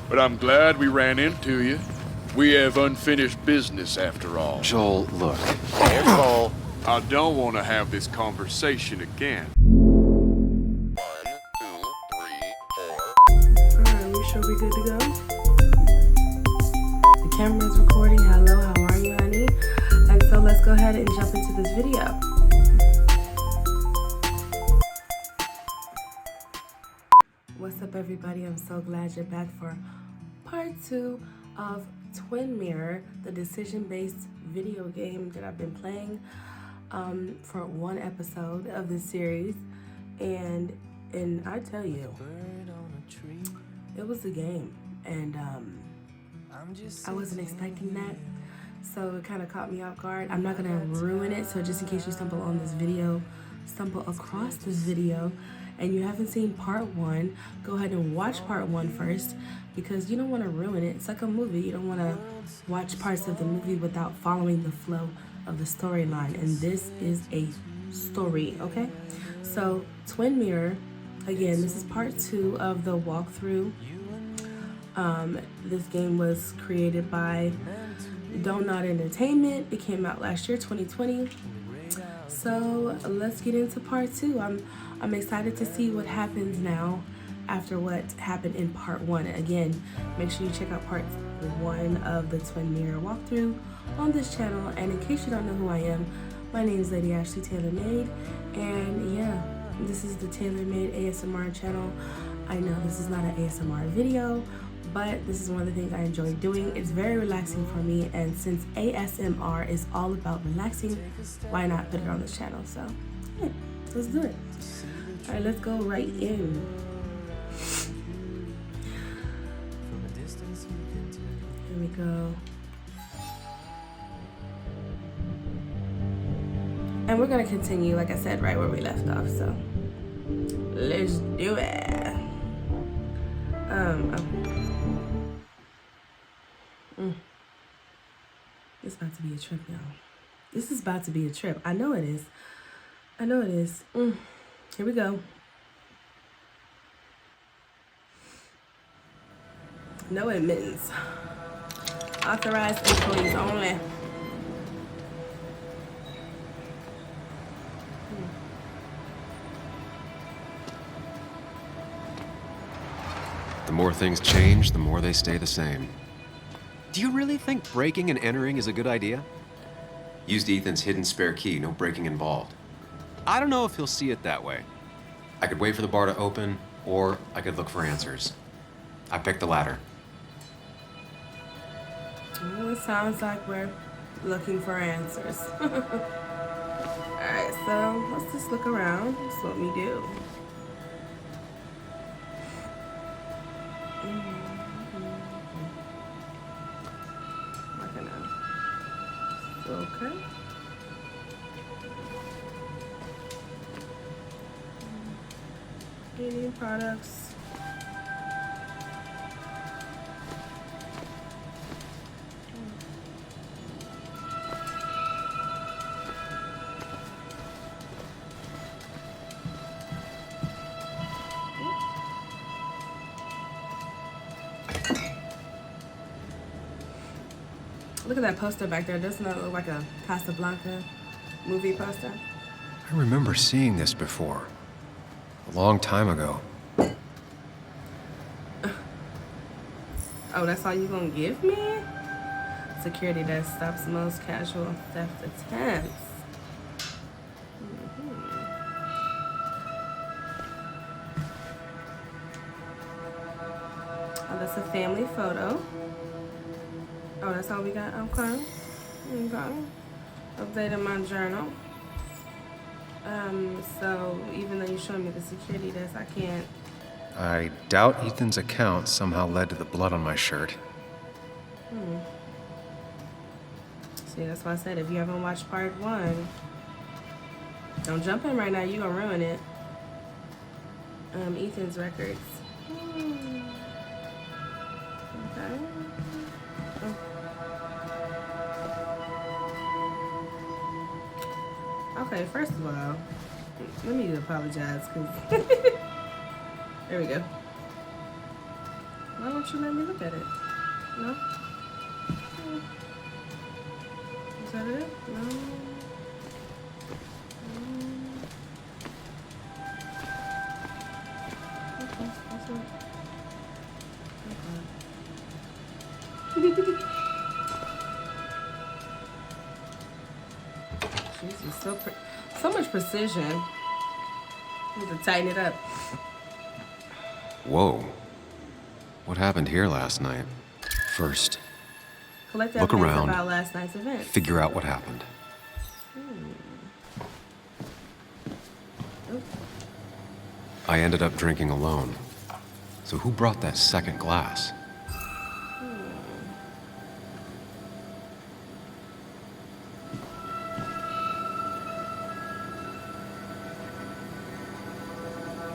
But I'm glad we ran into you. We have unfinished business after all. Joel, look. Careful. I don't want to have this conversation again. 1, 2, 3, 4. Alright, we sure we good to go? The camera's recording. Hello, how are you, honey? And so let's go ahead and jump into this video. What's up, everybody? I'm so glad you're back for part 2 of Twin Mirror, the decision-based video game that I've been playing for one episode of this series. And I tell you, it was a game, and I wasn't expecting that, so it kind of caught me off guard. I'm not gonna ruin it, so just in case you stumble across this video and you haven't seen part 1, go ahead and watch part 1 first, because you don't want to ruin it. It's like a movie. You don't want to watch parts of the movie without following the flow of the storyline, and this is a story, okay? So Twin Mirror, again, this is part 2 of the walkthrough. This game was created by Don't Nod Entertainment. It came out last year, 2020. So let's get into part 2. I'm excited to see what happens now after what happened in part 1. Again, make sure you check out part 1 of the Twin Mirror walkthrough on this channel. And in case you don't know who I am, my name is Lady Ashley Taylor Made, and yeah, this is the Taylor Made ASMR channel. I know this is not an ASMR video, but this is one of the things I enjoy doing. It's very relaxing for me, and since ASMR is all about relaxing, why not put it on this channel? So yeah, let's do it. All right, let's go right in. Here we go. And we're gonna continue, like I said, right where we left off, so let's do it. This is about to be a trip, y'all. This is about to be a trip. I know it is. I know it is. Here we go. No admittance. Authorized employees only. The more things change, the more they stay the same. Do you really think breaking and entering is a good idea? Used Ethan's hidden spare key, no breaking involved. I don't know if he'll see it that way. I could wait for the bar to open, or I could look for answers. I picked the latter. Well, it sounds like we're looking for answers. Alright, so let's just look around. That's what we do. Okay. Any products? Look at that poster back there. Doesn't that look like a Casablanca movie poster? I remember seeing this before. A long time ago. Oh, that's all you gonna give me? Security that stops most casual theft attempts. Oh, that's a family photo. Oh, that's all we got? Okay. Okay. Updated my journal. So even though you're showing me the security desk, I can't. I doubt Ethan's account somehow led to the blood on my shirt. See, that's why I said if you haven't watched part 1, don't jump in right now, you gonna ruin it. Ethan's records. Okay. Okay, first of all, let me apologize, because there we go. Why won't you let me look at it? No? Is that it? No. Okay, that's it. Okay. Jesus, so much precision. I need to tighten it up. Whoa. What happened here last night? First, Collect look evidence around. about last night's event. Figure out what happened. I ended up drinking alone. So who brought that second glass?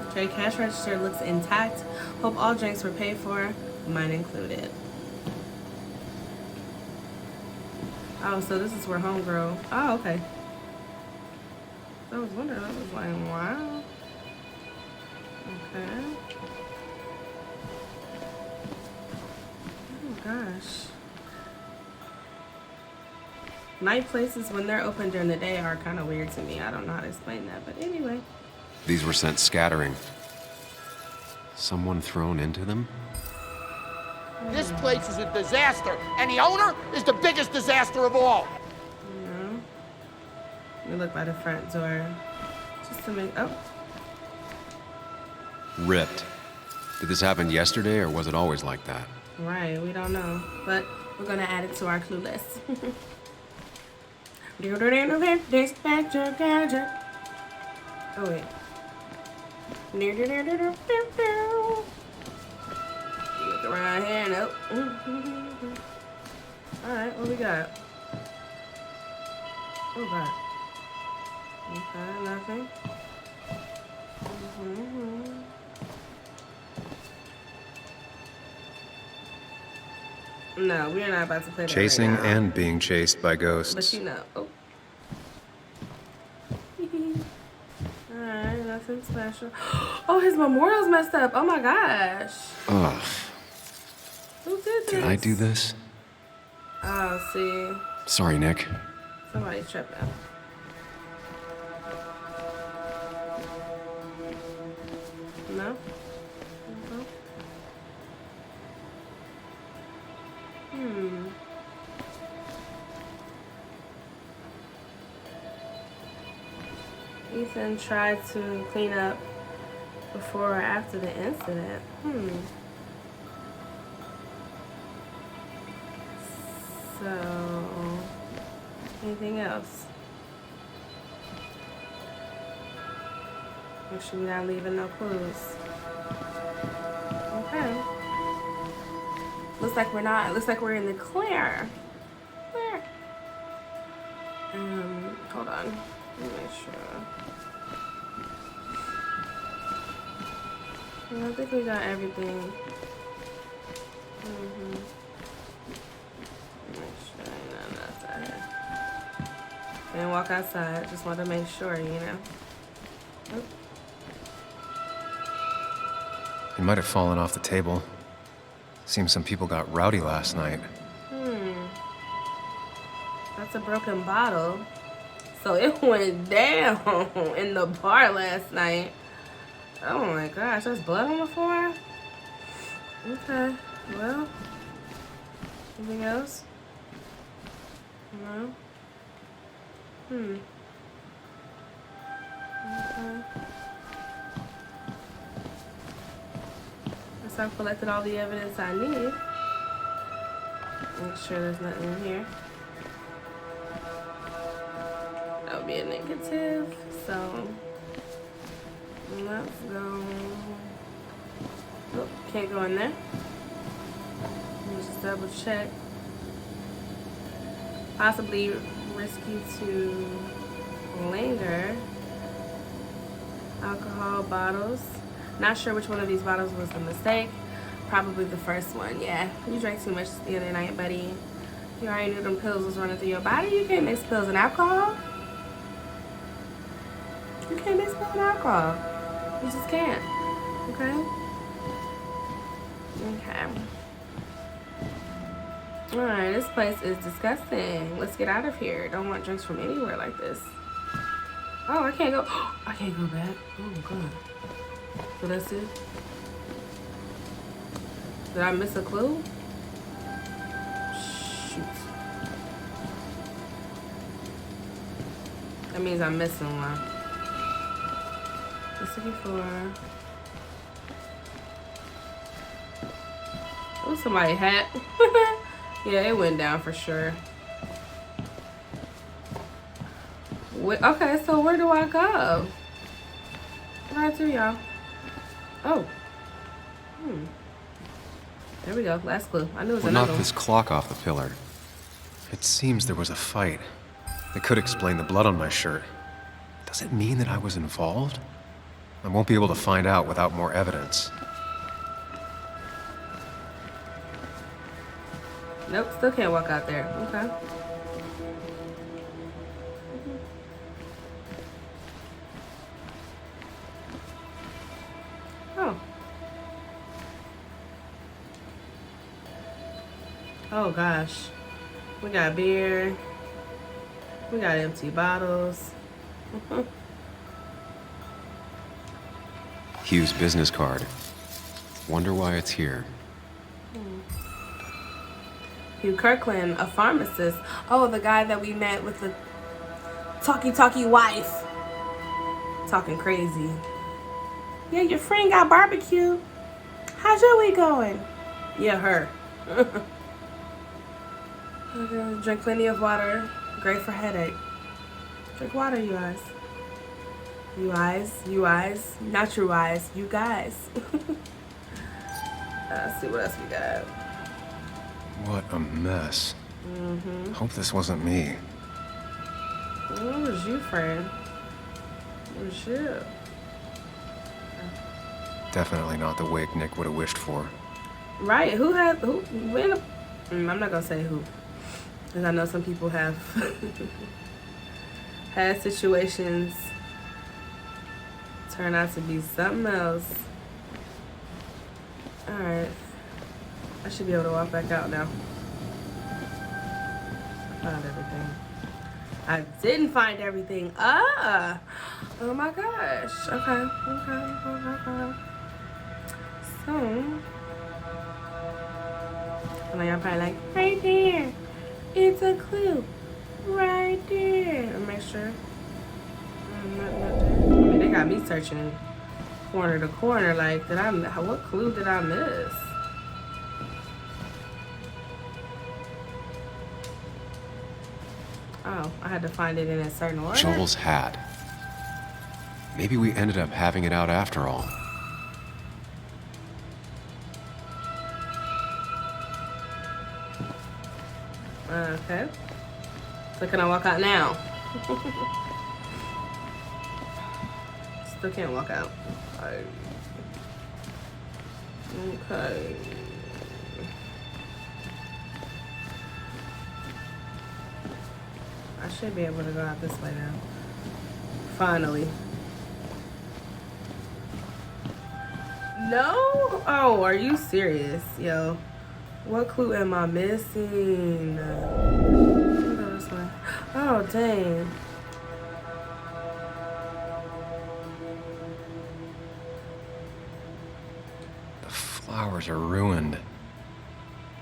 Okay, cash register looks intact. Hope all drinks were paid for, mine included. Oh, so this is where homegirl. Oh, okay. I was wondering. I was like, wow. Okay. Oh gosh. Night places when they're open during the day are kind of weird to me. I don't know how to explain that, but anyway. These were sent scattering. Someone thrown into them? This place is a disaster, and the owner is the biggest disaster of all. No. Let me look by the front door. Just to make. Oh. Ripped. Did this happen yesterday, or was it always like that? Right, we don't know. But we're gonna add it to our clue list. Dispatcher gadget. Oh wait. Look around here, nope. Alright, what we got? Oh god. Okay, nothing. No, we're not about to play that Chasing right now. and being chased by But ghosts. you know. Oh. Alright, nothing special. Oh, his memorial's messed up. Oh my gosh. Ugh. Who did this? Did I do this? Oh, see. Sorry, Nick. Somebody's tripping. No? No? Ethan tried to clean up before or after the incident. So, anything else? Make sure we're not leaving no clues. Okay. Looks like we're not. Looks like we're in the clear. Clear. Hold on. Let me make sure. I think we got everything. Make sure ain't nothing outside here. Can't walk outside. Just want to make sure, you know. Oh. It might have fallen off the table. Seems some people got rowdy last night. That's a broken bottle. So it went down in the bar last night. Oh my gosh, there's blood on the floor? Okay, well. Anything else? No? Okay. Guess I've collected all the evidence I need. Make sure there's nothing in here. That would be a negative, so let's go. Oh, can't go in there. Let me just double check. Possibly risky to linger. Alcohol bottles. Not sure which one of these bottles was the mistake. Probably the first one, yeah. You drank too much the other night, buddy. You already knew them pills was running through your body. You can't mix pills and alcohol. You can't mix pills and alcohol. You just can't. Okay? Okay. Alright, this place is disgusting. Let's get out of here. Don't want drinks from anywhere like this. Oh, I can't go. I can't go back. Oh, God. So that's it? Did I miss a clue? Shoot. That means I'm missing one. What's looking for? Oh, somebody hat. Yeah, it went down for sure. Okay, so where do I go? Right to y'all. Oh. There we go. Last clue. I knew it was We'll another knock one. this clock off the pillar. It seems there was a fight. That could explain the blood on my shirt. Does it mean that I was involved? I won't be able to find out without more evidence. Nope, still can't walk out there. Okay. Oh. Oh gosh. We got beer. We got empty bottles. Hugh's business card. Wonder why it's here. Hugh Kirkland, a pharmacist. Oh, the guy that we met with the talky wife. Talking crazy. Yeah, your friend got barbecue. How's your week going? Yeah, her. Okay, drink plenty of water. Great for headache. Drink water, you guys. You eyes. Not your eyes, you guys. Let's see what else we got. What a mess. Hope this wasn't me. What was you, friend? What was you? Definitely not the wake Nick would have wished for. Right, I'm not gonna say who. Because I know some people have had situations turn out to be something else. Alright. I should be able to walk back out now. I found everything. I didn't find everything. Oh my gosh. Okay. So, I know y'all probably like, right there. It's a clue. Right there. Make sure. Not there. I mean, they got me searching corner to corner. Like, what clue did I miss? Oh, I had to find it in a certain order. Joel's hat. Maybe we ended up having it out after all. Okay. So can I walk out now? Still can't walk out. Okay. I should be able to go out this way now. Finally. No? Oh, are you serious? Yo. What clue am I missing? Oh, dang. The flowers are ruined.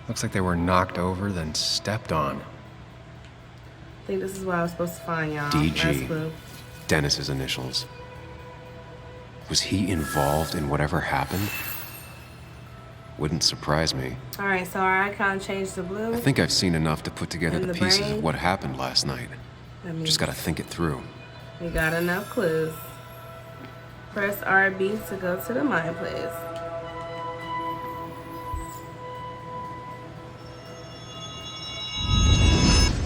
Looks like they were knocked over, then stepped on. I think this is what I was supposed to find, y'all. DG. Last clue. Dennis's initials. Was he involved in whatever happened? Wouldn't surprise me. Alright, so our icon changed to blue. I think I've seen enough to put together In the the pieces brain? of what happened last night. That means Just gotta think it through. we got enough clues. Press RB to go to the mind place.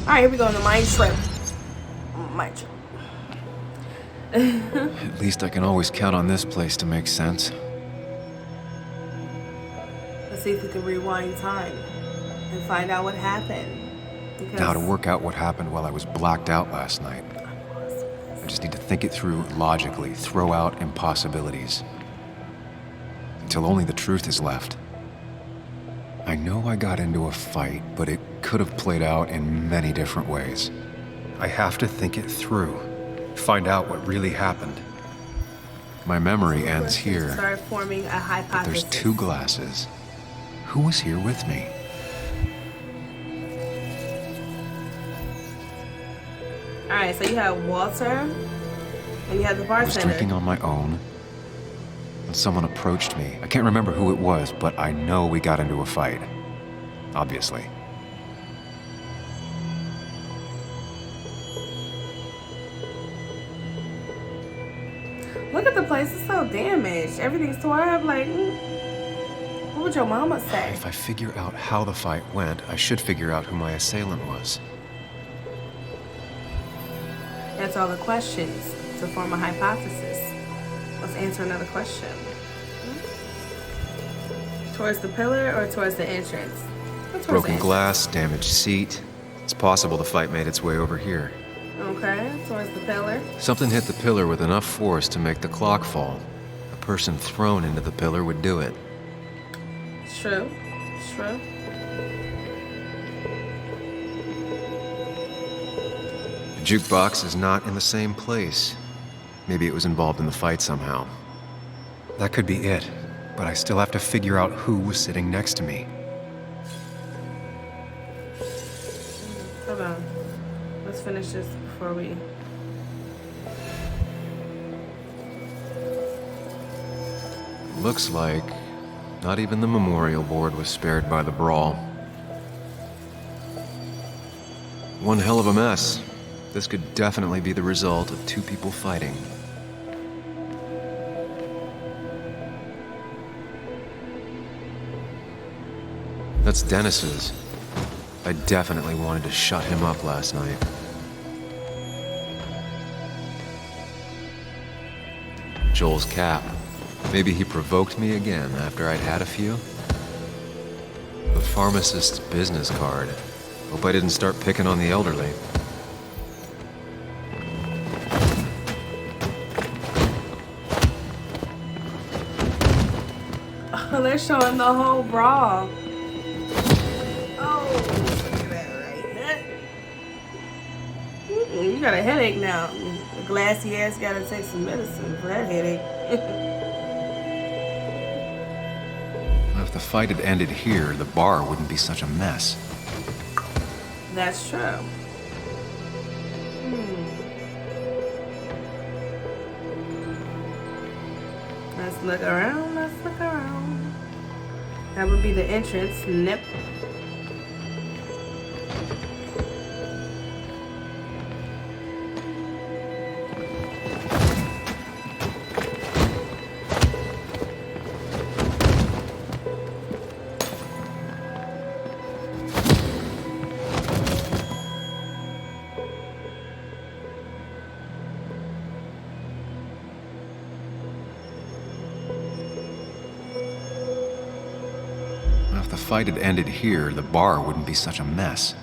Alright, here we go on the mind trip. Mind trip. At least I can always count on this place to make sense. Let's see if we can rewind time and find out what happened. Because Now to work out what happened while I was blacked out last night. I just need to think it through logically, throw out impossibilities. Until only the truth is left. I know I got into a fight, but it could have played out in many different ways. I have to think it through, find out what really happened. My memory ends here. Start forming a But hypothesis. there's two glasses. Who was here with me? All right, so you have Walter, and you have the I was bartender. drinking on my own, and someone approached me. I can't remember who it was, but I know we got into a fight. Obviously. Look at the place; it's so damaged. Everything's tore up. Like, what would your mama say? If I figure out how the fight went, I should figure out who my assailant was. Answer all the questions to form a hypothesis. Let's answer another question. Towards the pillar or towards the entrance? Or towards the Broken entrance? glass, damaged seat. It's possible the fight made its way over here. Okay, towards the pillar. Something hit the pillar with enough force to make the clock fall. A person thrown into the pillar would do it. It's true. It's true. The jukebox is not in the same place. Maybe it was involved in the fight somehow. That could be it, but I still have to figure out who was sitting next to me. Hold on. Let's finish this before we... Looks like not even the memorial board was spared by the brawl. One hell of a mess. This could definitely be the result of two people fighting. That's Dennis's. I definitely wanted to shut him up last night. Joel's cap. Maybe he provoked me again after I'd had a few. The pharmacist's business card. Hope I didn't start picking on the elderly. Oh, they're showing the whole brawl. Oh, look at that right there. You got a headache now. The glassy ass gotta take some medicine for that headache. If the fight had ended here, the bar wouldn't be such a mess. That's true. Let's look around, let's look around. That would be the entrance. Nip. If the fight had ended here, the bar wouldn't be such a mess.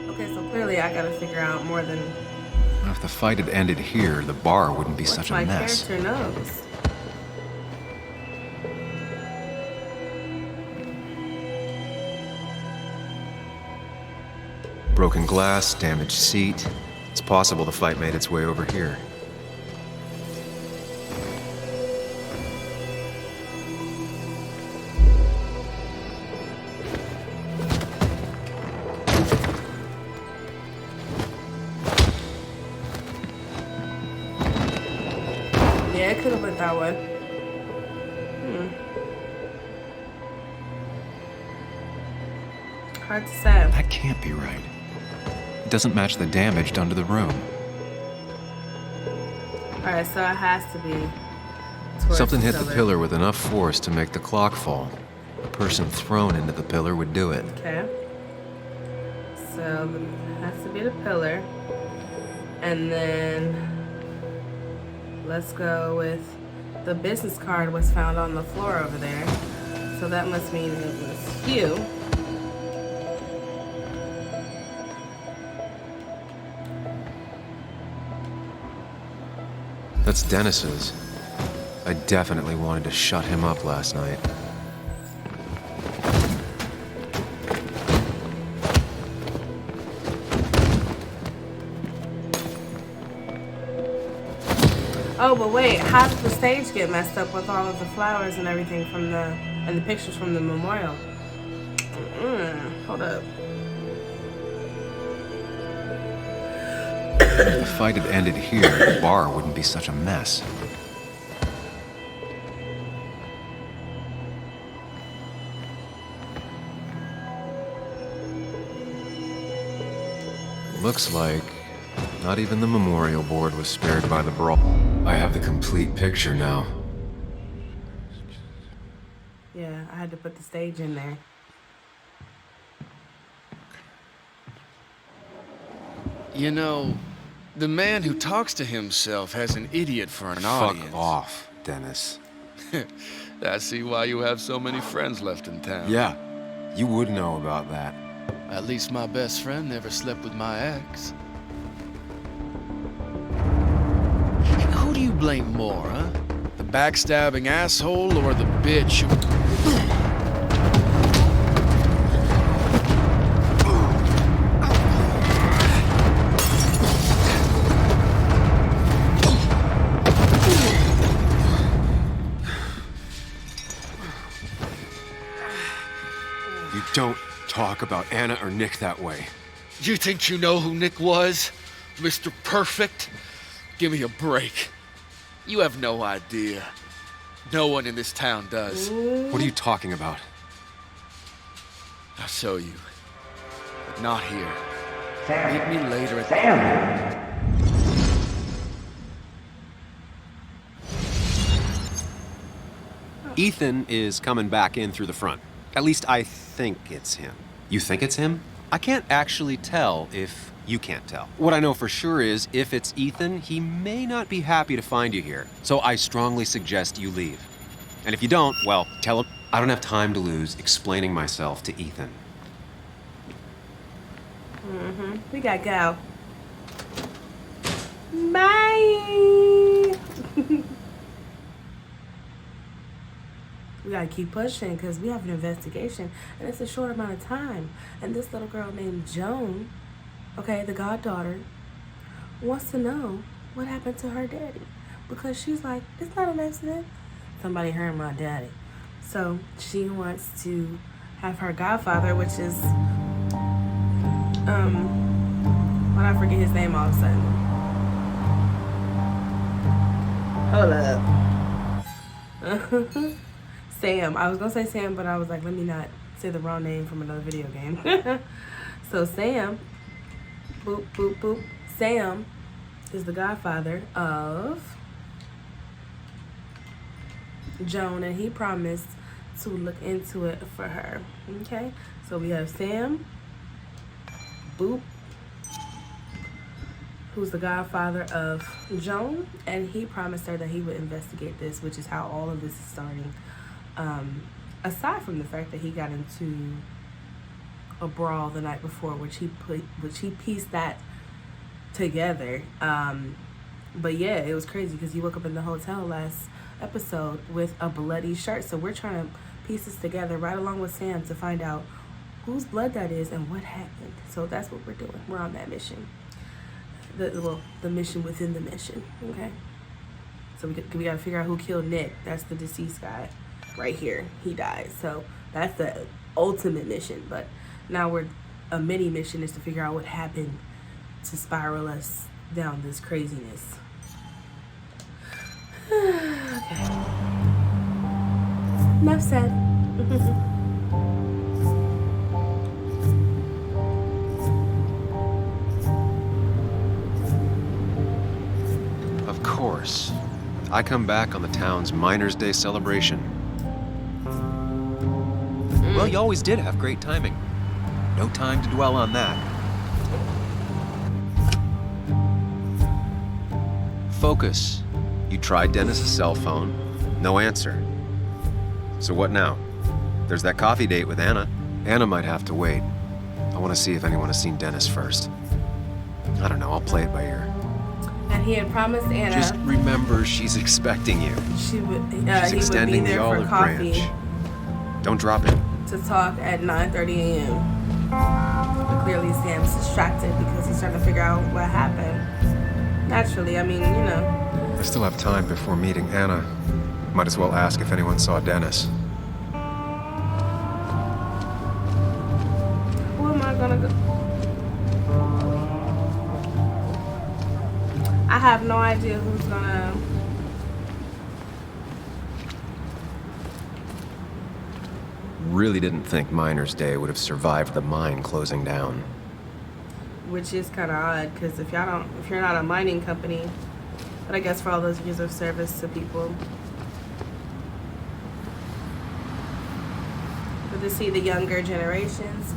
Okay, so clearly I gotta figure out more than If the fight had ended here, the bar wouldn't be what such a my mess. character knows. Broken glass, damaged seat. It's possible the fight made its way over here. Yeah, it could have went that way. Hard to say. That can't be right. It doesn't match the damage done to the room. Alright, so it has to be towards Something hit the pillar with enough force to make the clock fall. A person thrown into the pillar would do it. Okay. So it has to be the pillar. And then let's go with the business card was found on the floor over there. So that must mean it was Hugh. That's Dennis's. I definitely wanted to shut him up last night. Oh, but wait, how did the stage get messed up with all of the flowers and everything from and the pictures from the memorial? Hold up. If the fight had ended here, the bar wouldn't be such a mess. Looks like not even the memorial board was spared by the brawl. I have the complete picture now. Yeah, I had to put the stage in there. You know, the man who talks to himself has an idiot for an audience. Fuck off, Dennis. I see why you have so many friends left in town. Yeah, you would know about that. At least my best friend never slept with my ex. Who do you blame more, huh? The backstabbing asshole or the bitch who... You don't talk about Anna or Nick that way. You think you know who Nick was? Mr. Perfect? Give me a break. You have no idea. No one in this town does. What are you talking about? I'll show you. But not here. Meet me later at Ethan is coming back in through the front. At least I think it's him. You think it's him? I can't actually tell if you can't tell. What I know for sure is if it's Ethan, he may not be happy to find you here. So I strongly suggest you leave. And if you don't, well, tell him I don't have time to lose explaining myself to Ethan. We gotta go. Bye. We gotta keep pushing because we have an investigation and it's a short amount of time. And this little girl named Joan, okay, the goddaughter, wants to know what happened to her daddy. Because she's like, it's not an accident. Somebody hurt my daddy. So she wants to have her godfather, which is, when I forget his name all of a sudden. Hold up. Sam. I was gonna say Sam, but I was like, let me not say the wrong name from another video game. So Sam, boop, boop, boop. Sam is the godfather of Joan, and he promised to look into it for her. Okay, so we have Sam, boop, who's the godfather of Joan, and he promised her that he would investigate this, which is how all of this is starting. Aside from the fact that he got into a brawl the night before, which he pieced that together. But yeah, it was crazy because he woke up in the hotel last episode with a bloody shirt. So we're trying to piece this together right along with Sam to find out whose blood that is and what happened. So that's what we're doing. We're on that mission. The mission within the mission. Okay. So we gotta figure out who killed Nick. That's the deceased guy. Right here, he died. So that's the ultimate mission. But now a mini mission is to figure out what happened to spiral us down this craziness. Okay. Enough said. course. I come back on the town's Miners' Day celebration. Well, you always did have great timing. No time to dwell on that. Focus. You tried Dennis's cell phone. No answer. So what now? There's that coffee date with Anna. Anna might have to wait. I want to see if anyone has seen Dennis first. I don't know, I'll play it by ear. And he had promised Anna Just remember she's expecting you. she's She's he would be extending the there for olive coffee branch. Don't drop it. to talk at 9:30 a.m. But clearly Sam's distracted because he's trying to figure out what happened. Naturally, I mean, you know. I still have time before meeting Anna. Might as well ask if anyone saw Dennis. Who am I gonna go? I have no idea who's gonna. Really didn't think Miners' Day would have survived the mine closing down. Which is kind of odd because if you're not a mining company, but I guess for all those years of service to people. But to see the younger generations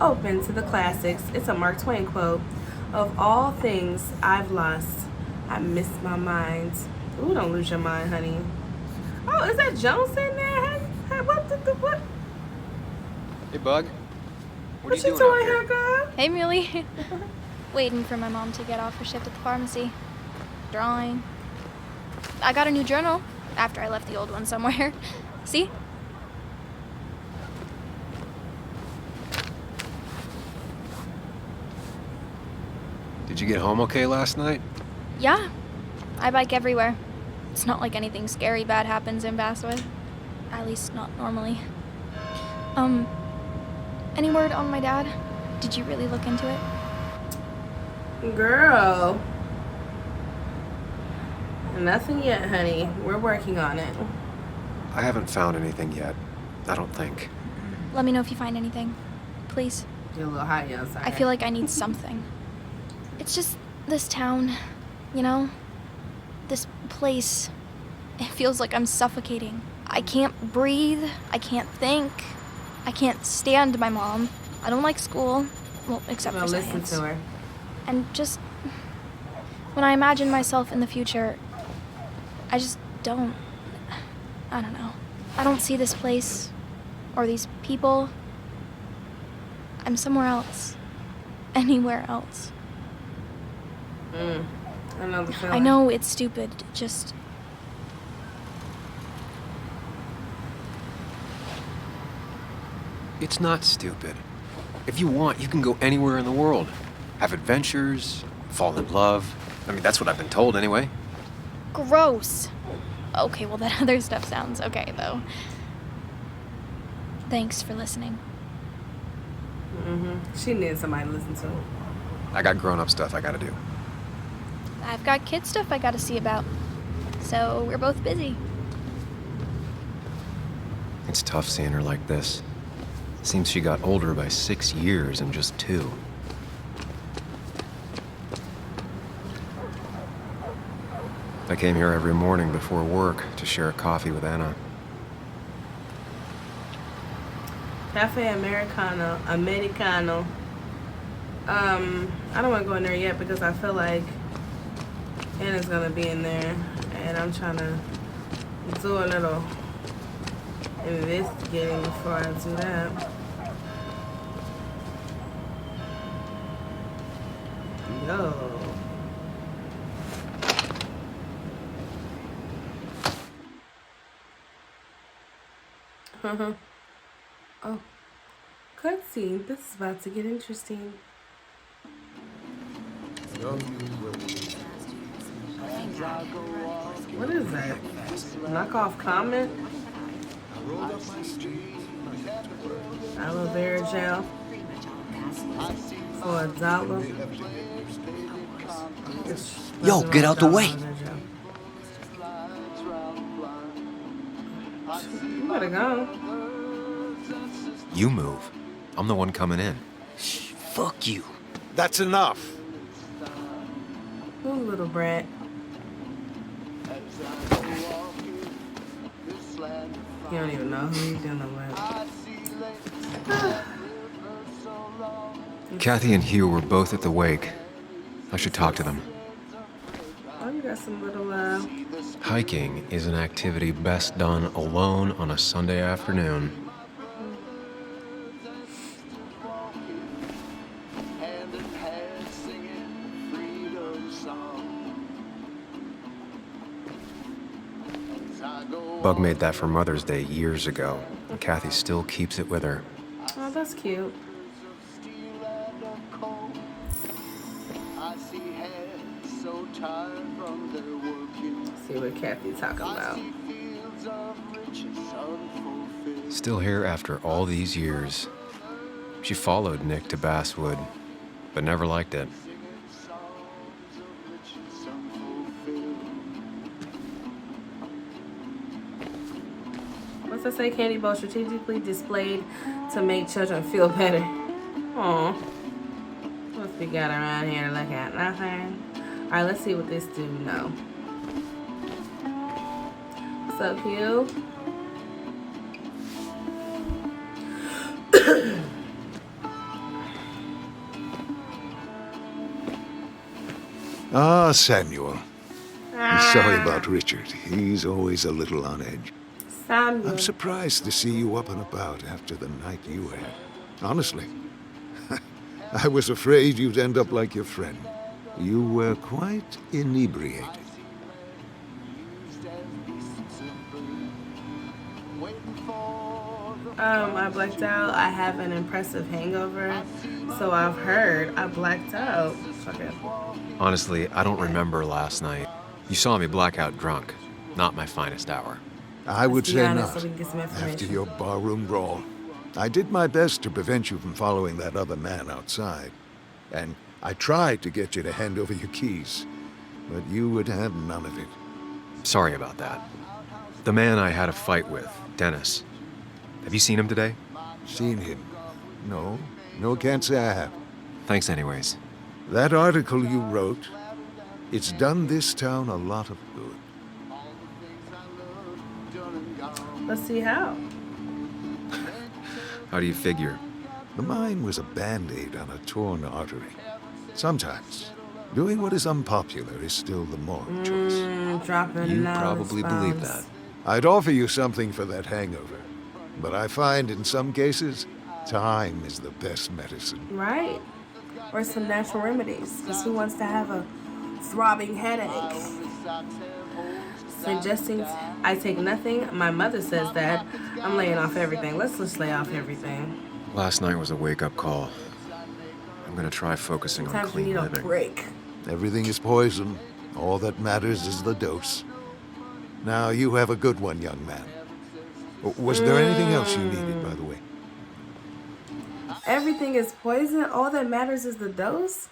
open to the classics, it's a Mark Twain quote. Of all things I've lost, I miss my mind. Ooh, don't lose your mind, honey. Oh, is that Jones in there? Hey, what? Hey, Bug. What you doing here, girl? Hey, Muley. Waiting for my mom to get off her shift at the pharmacy. Drawing. I got a new journal after I left the old one somewhere. See? Did you get home okay last night? Yeah. I bike everywhere. It's not like anything scary bad happens in Basswood. At least not normally. Any word on my dad? Did you really look into it? Girl. Nothing yet, honey. We're working on it. I haven't found anything yet. I don't think. Let me know if you find anything. Please. You're a little hot outside. I feel like I need something. It's just this town, you know? This place. It feels like I'm suffocating. I can't breathe. I can't think. I can't stand my mom. I don't like school. Well, except for listen science. to her. And just when I imagine myself in the future, I just don't. I don't know. I don't see this place or these people. I'm somewhere else. Anywhere else. I know the feeling. I know it's stupid, just. It's not stupid. If you want, you can go anywhere in the world. Have adventures, fall in love. I mean, that's what I've been told anyway. Gross. Okay, well, that other stuff sounds okay, though. Thanks for listening. She needs somebody to listen to. I got grown-up stuff I gotta do. I've got kid stuff I gotta see about. So we're both busy. It's tough seeing her like this. Seems she got older by 6 years in just 2. I came here every morning before work to share a coffee with Anna. Cafe Americano. I don't want to go in there yet because I feel like Anna's gonna be in there, and I'm trying to do a little investigating before I do that. Yo. Oh, cutscene. This is about to get interesting. What is that? Knockoff comment? Aloe vera gel for $1. Yo, get out the way. You better go. You move. I'm the one coming in. Fuck you. That's enough. Ooh, little brat. You don't even know who you're dealing with. Kathy and Hugh were both at the wake. I should talk to them. Oh, you got some little, Hiking is an activity best done alone on a Sunday afternoon. Bug made that for Mother's Day years ago, and Kathy still keeps it with her. Oh, that's cute. See what Kathy's talking about. Still here after all these years. She followed Nick to Basswood, but never liked it. What's that say? Candy bowl strategically displayed to make children feel better. Aw. What's we got around here to look at? Nothing. Alright, let's see what this dude know. What's up, Hugh? Ah, Samuel. I'm sorry about Richard. He's always a little on edge. Samuel. I'm surprised to see you up and about after the night you had. Honestly. I was afraid you'd end up like your friend. You were quite inebriated. I blacked out. I have an impressive hangover. So I've heard I blacked out. Okay. Honestly, I don't remember last night. You saw me blackout drunk. Not my finest hour. I would be say honest, not. so we can get some After information. your barroom brawl. I did my best to prevent you from following that other man outside. And I tried to get you to hand over your keys. But you would have none of it. Sorry about that. The man I had a fight with, Dennis. Have you seen him today? Seen him? No. No, can't say I have. Thanks anyways. That article you wrote, it's done this town a lot of good. Let's see how. How do you figure? The mine was a band-aid on a torn artery. Sometimes, doing what is unpopular is still the moral choice. Dropping You knowledge probably believe that. bombs. I'd offer you something for that hangover. But I find in some cases, time is the best medicine. Right. Or some natural remedies. Because who wants to have a throbbing headache? Suggesting I take nothing. My mother says that. I'm laying off everything. Let's just lay off everything. Last night was a wake-up call. I'm gonna try focusing on Sometimes we clean need a living. break. Everything is poison. All that matters is the dose. Now, you have a good one, young man. Was there anything else you needed, by the way? Everything is poison. All that matters is the dose.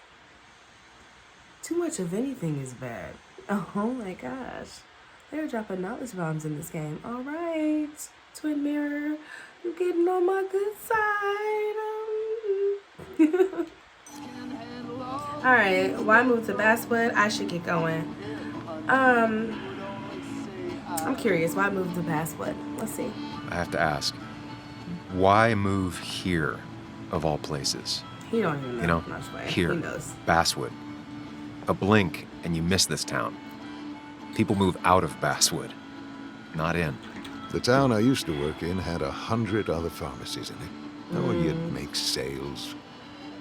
Too much of anything is bad. Oh my gosh. They're dropping knowledge bombs in this game. All right. Twin Mirror. You're getting on my good side. All right. Why move to Basswood? I should get going. I'm curious. Why move to Basswood? Let's see. I have to ask, why move here, of all places? He don't even know. You know, much way. here, He knows. Basswood. A blink and you miss this town. People move out of Basswood, not in. The town I used to work in had 100 other pharmacies in it. Oh, you'd make sales.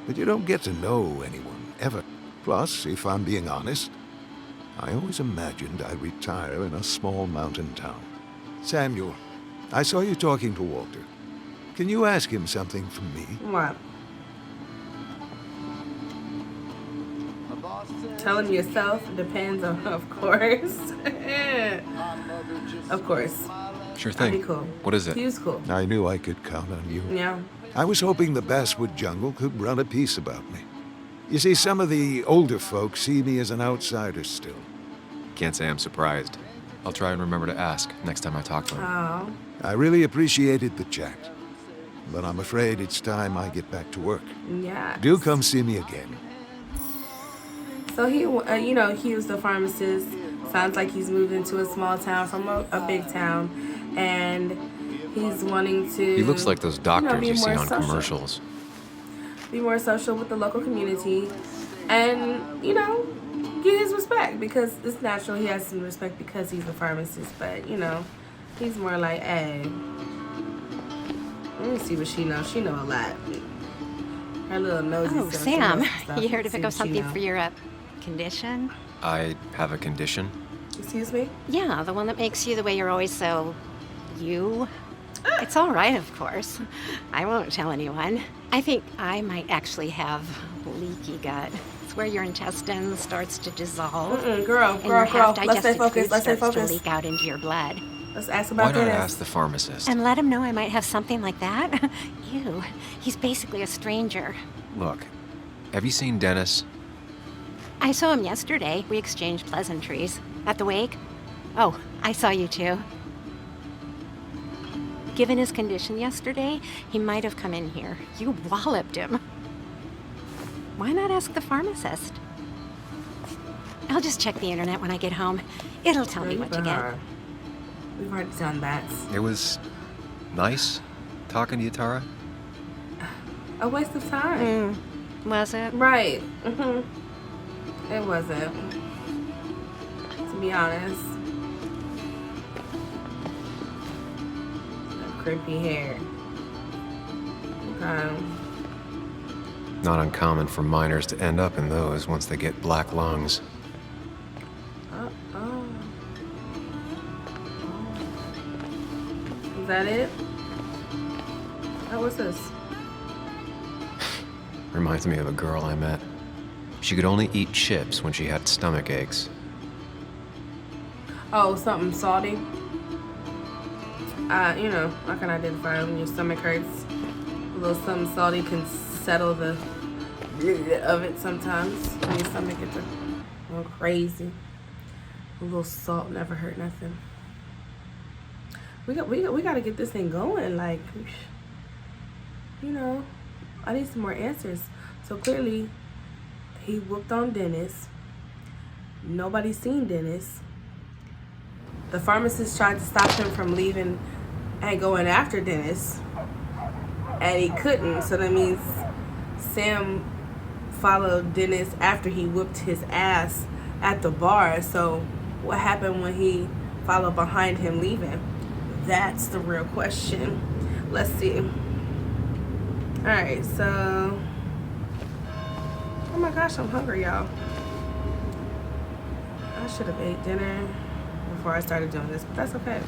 But you don't get to know anyone, ever. Plus, if I'm being honest, I always imagined I'd retire in a small mountain town. Samuel, I saw you talking to Walter. Can you ask him something from me? What? Tell him yourself depends on, of course. Of course. Sure That'd thing. be cool. What is it? He was cool. I knew I could count on you. Yeah. I was hoping the Basswood jungle could run a piece about me. You see, some of the older folks see me as an outsider still. Can't say I'm surprised. I'll try and remember to ask next time I talk to him. Oh. I really appreciated the chat. But I'm afraid it's time I get back to work. Yeah. Do come see me again. So he, you know, he was the pharmacist. Sounds like he's moved into a small town from a big town, and he's wanting to. He looks like those doctors be you see more on social. commercials. Be more social with the local community, and get his respect, because it's natural he has some respect because he's a pharmacist. But he's more like, hey, let me see what she knows. She know a lot. Her little nosy Oh, self, she Sam, knows some stuff. you here to See pick up what she something know. for your condition? I have a condition. Excuse me? Yeah, the one that makes you the way you're always so... you? It's all right, of course. I won't tell anyone. I think I might actually have leaky gut. It's where your intestine starts to dissolve. Girl, and your let's stay half-digested focused. food Let's stay starts to focused. leak out into your blood. Let's ask Why about not Dennis. ask the pharmacist? And let him know I might have something like that. Ew, he's basically a stranger. Look, have you seen Dennis? I saw him yesterday. We exchanged pleasantries. At the wake? Oh, I saw you too. Given his condition yesterday, he might have come in here. You walloped him. Why not ask the pharmacist? I'll just check the internet when I get home. It'll tell me what to get. We've already done that. It was nice talking to you, Tara. A waste of time. Was it? Right. It wasn't. To be honest. That crimpy hair. Okay. Not uncommon for miners to end up in those once they get black lungs. Is that it? Oh, what's this? Reminds me of a girl I met. She could only eat chips when she had stomach aches. Oh, something salty. I can identify when your stomach hurts. A little something salty can settle the of it sometimes. When your stomach gets a little crazy. A little salt never hurt nothing. We got to get this thing going. Like, I need some more answers. So clearly, he whooped on Dennis. Nobody's seen Dennis. The pharmacist tried to stop him from leaving and going after Dennis, and he couldn't. So that means Sam followed Dennis after he whooped his ass at the bar. So what happened when he followed behind him leaving? That's the real question. Let's see. Alright, so... oh my gosh, I'm hungry, y'all. I should have ate dinner before I started doing this, but that's okay.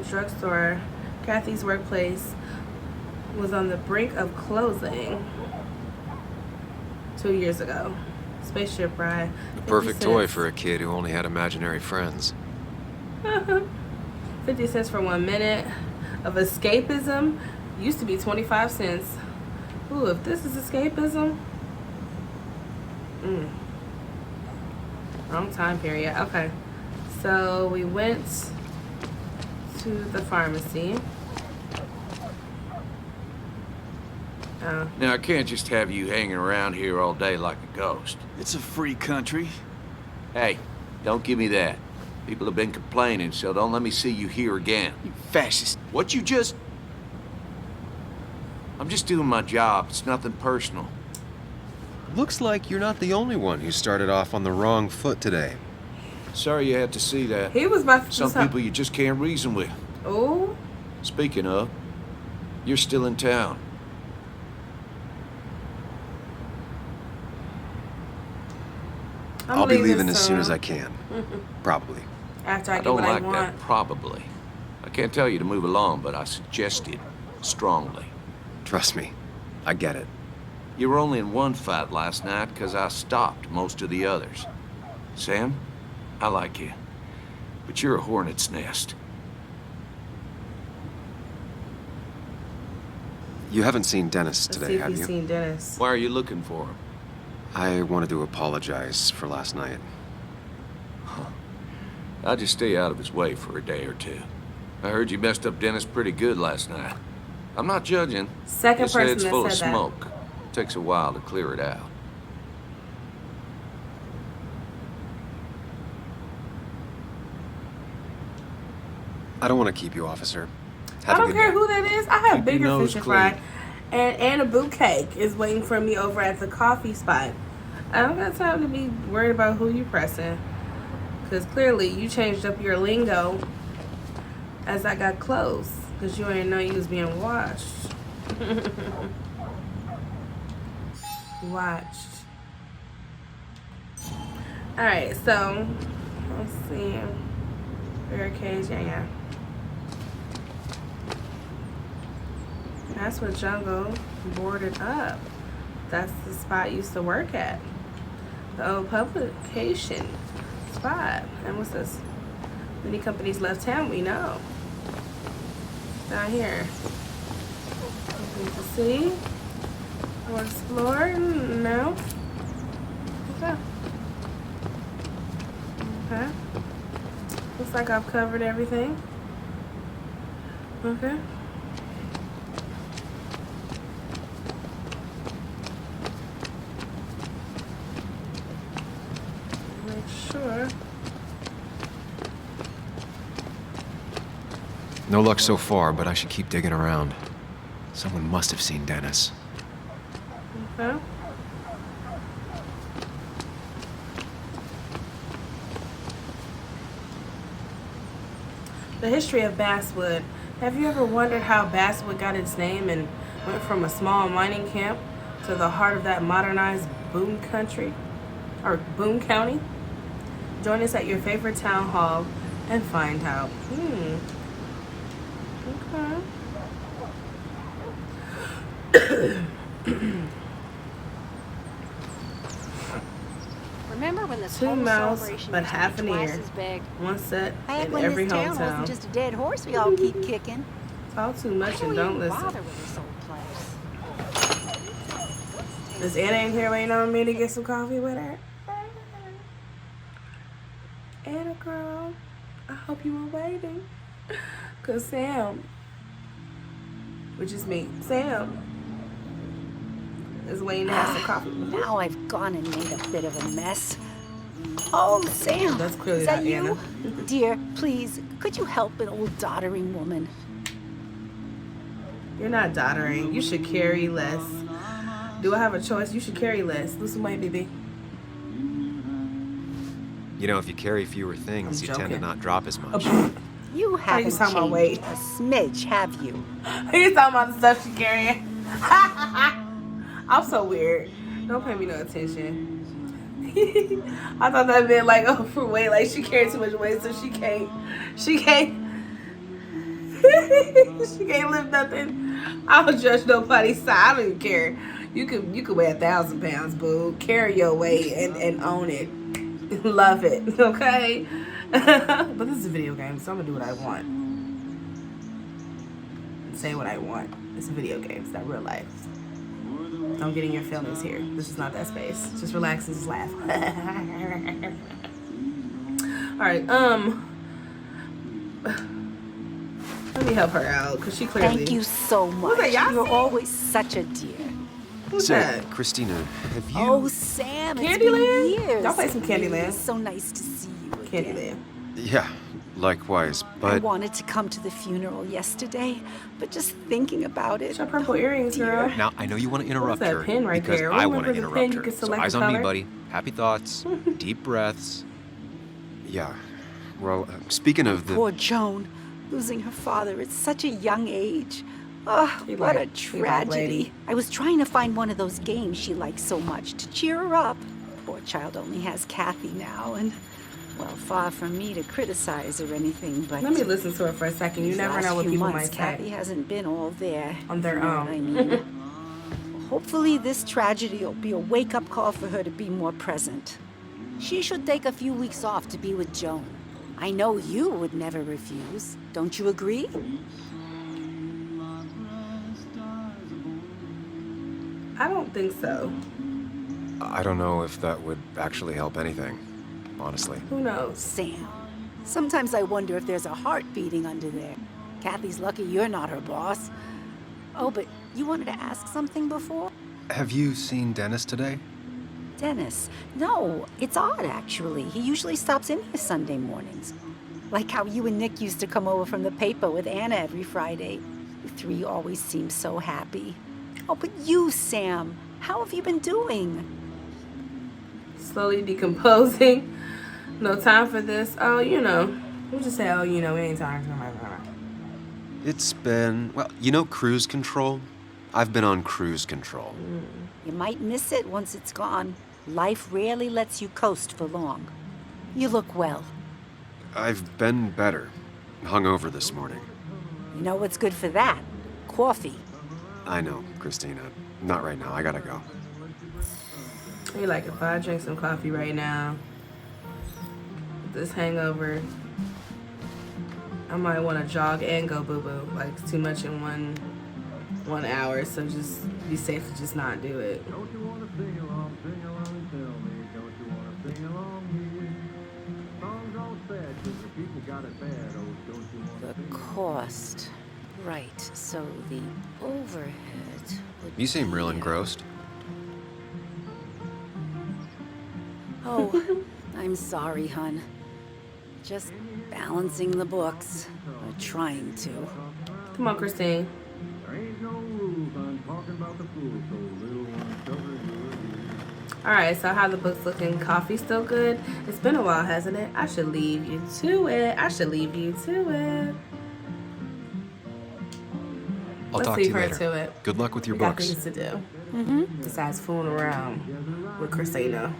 Drugstore. Kathy's workplace was on the brink of closing 2 years ago. Spaceship ride. The perfect toy 50 for a kid who only had imaginary friends. cents. 50 cents for 1 minute of escapism. Used to be 25 cents. Ooh, if this is escapism. Wrong time period. Okay. So we went to the pharmacy. Oh. Now, I can't just have you hanging around here all day like a ghost. It's a free country. Hey, don't give me that. People have been complaining, so don't let me see you here again. You fascist. What you just... I'm just doing my job. It's nothing personal. Looks like you're not the only one who started off on the wrong foot today. Sorry you had to see that. He was about to do Some something. people you just can't reason with. Oh, Speaking of, you're still in town. I'll be leaving as soon as I can. Probably. After I I get don't what like I want. that probably. I can't tell you to move along, but I suggest it strongly. Trust me, I get it. You were only in one fight last night because I stopped most of the others. Sam, I like you, but you're a hornet's nest. You haven't seen Dennis Let's today, see if have you've you? seen Dennis. Why are you looking for him? I wanted to apologize for last night. I'll just stay out of his way for a day or two. I heard you messed up Dennis pretty good last night. I'm not judging. Second His person head's that full of said that. smoke. Takes a while to clear it out. I don't want to keep you, officer. I Have a don't good care day. who that is. I have Keep your bigger nose fish to clean. fry. And a bouquet is waiting for me over at the coffee spot. I don't got time to be worried about who you pressing. Because clearly you changed up your lingo as I got close. Because you ain't know you was being watched. Watched. Alright, so let's see. Barricades, yeah. That's what Jungle boarded up. That's the spot you used to work at. The old publication spot. And what's this? Many companies left town, we know. Down here. Nothing to see. Or explore? No. Okay. Okay. Looks like I've covered everything. Okay. Make sure. No luck so far, but I should keep digging around. Someone must have seen Dennis. Okay. The history of Basswood. Have you ever wondered how Basswood got its name and went from a small mining camp to the heart of that modernized boom country? Or boom county? Join us at your favorite town hall and find out. Okay. Remember when the 2 whole mouths, celebration but used to be half an twice ear. as big? One set Back in when every this town hometown. wasn't just a dead horse we all keep kicking. Talk too much Why and do don't you listen. bother with this old place? Is Anna in here waiting on me to get some coffee with her? Anna girl, I hope you were waiting. Cause Sam, which is me, Sam, is waiting to have some coffee. Now I've gone and made a bit of a mess. Oh, Sam. That's clearly is that not you? Anna. Dear, please, could you help an old doddering woman? You're not doddering. You should carry less. Do I have a choice? You should carry less. Lose some weight, baby. You know, if you carry fewer things, I'm you tend to joking. not drop as much. You haven't talking about changed weight? a smidge, have you? He's talking about the stuff she carrying. I'm so weird. Don't pay me no attention. I thought that meant like, oh, for weight, like she carried too much weight, so she can't she can't lift nothing. I don't judge nobody's size. I don't even care. You could weigh 1,000 pounds, boo. Carry your weight and own it. Love it, okay? But this is a video game, so I'm gonna do what I want. Say what I want. It's a video game. It's not real life. Don't get in your feelings here. This is not that space. Just relax and just laugh. Alright, let me help her out, because she clearly... Thank you so much. that, Yasi? You're always such a dear. Who's Say, that? Christina, have you... Oh, Sam, it's Candyland? been years. Y'all play some Candyland. It's so nice to see you again. Candyland. Yeah, likewise, I but wanted to come to the funeral yesterday, but just thinking about it. It's your purple earrings, girl. now I know you want to interrupt that her pin right because there? I Remember want to the interrupt pin? You her. can So select eyes the on me, color. buddy. Happy thoughts, deep breaths. Yeah. Well, speaking of the... Poor Joan, losing her father at such a young age. Oh, She what a like- she like tragedy. lady. I was trying to find one of those games she likes so much to cheer her up. Poor child only has Kathy now, and, well, far from me to criticize or anything, but... Let me listen to her for a second. You these never last know what few people months, might Kathy say. hasn't been all there. On their if you know own. what I mean. Hopefully this tragedy will be a wake-up call for her to be more present. She should take a few weeks off to be with Joan. I know you would never refuse. Don't you agree? I don't think so. I don't know if that would actually help anything, honestly. Who knows? Sam, sometimes I wonder if there's a heart beating under there. Kathy's lucky you're not her boss. Oh, but you wanted to ask something before? Have you seen Dennis today? Dennis? No, it's odd, actually. He usually stops in here Sunday mornings. Like how you and Nick used to come over from the paper with Anna every Friday. You three always seem so happy. Oh, but you, Sam, how have you been doing? Slowly decomposing. No time for this. Oh, you know. We'll just say, oh, you know, we ain't talking about it. It's been, well, you know cruise control? I've been on cruise control. You might miss it once it's gone. Life rarely lets you coast for long. You look well. I've been better. Hungover this morning. You know what's good for that? Coffee. I know, Christina. Not right now. I gotta go. Hey, like if I drink some coffee right now, this hangover, I might want to jog and go boo-boo. Like, it's too much in one hour, so just be safe to just not do it. The cost. Right, so the overhead would You seem real be- engrossed. Oh, I'm sorry, hun. Just balancing the books. Or trying to. Come on, Christine. Alright, so how the book's looking? Coffee still good? It's been a while, hasn't it? I should leave you to it. I should leave you to it. I'll Let's talk to leave you her later. to it. Good luck with your We got books. things to do. Besides fooling around with Christina.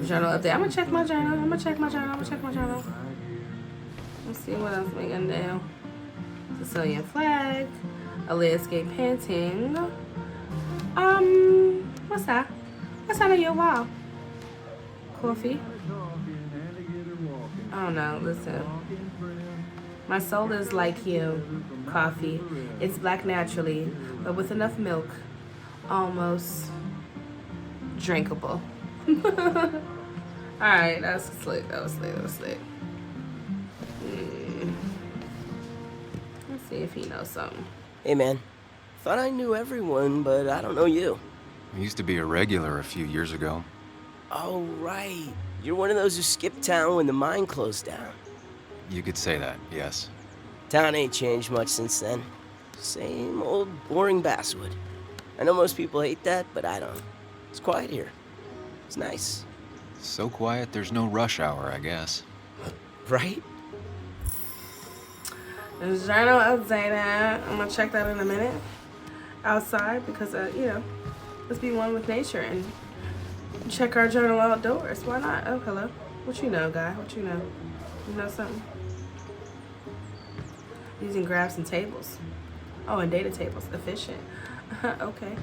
Journal update. I'm gonna check my journal. Let's see what else we can do. Sicilian flag. A landscape painting. What's that? What's on your wall? Coffee? I don't know. Listen. My soul is like you. Coffee. It's black naturally, but with enough milk. Almost drinkable. Alright, that's slick. That was slick. Let's see if he knows something. Hey, man. Thought I knew everyone, but I don't know you. I used to be a regular a few years ago. Oh, right. You're one of those who skipped town when the mine closed down. You could say that, yes. Town ain't changed much since then. Same old boring basswood. I know most people hate that, but I don't. It's quiet here. It's nice. So quiet, there's no rush hour, I guess. Right? There's journal updated. I'm gonna check that in a minute. Outside, because, you know, let's be one with nature and check our journal outdoors. Why not? Oh, hello. What you know, guy? What you know? You know something? Using graphs and tables. Oh, and data tables. Efficient. Okay.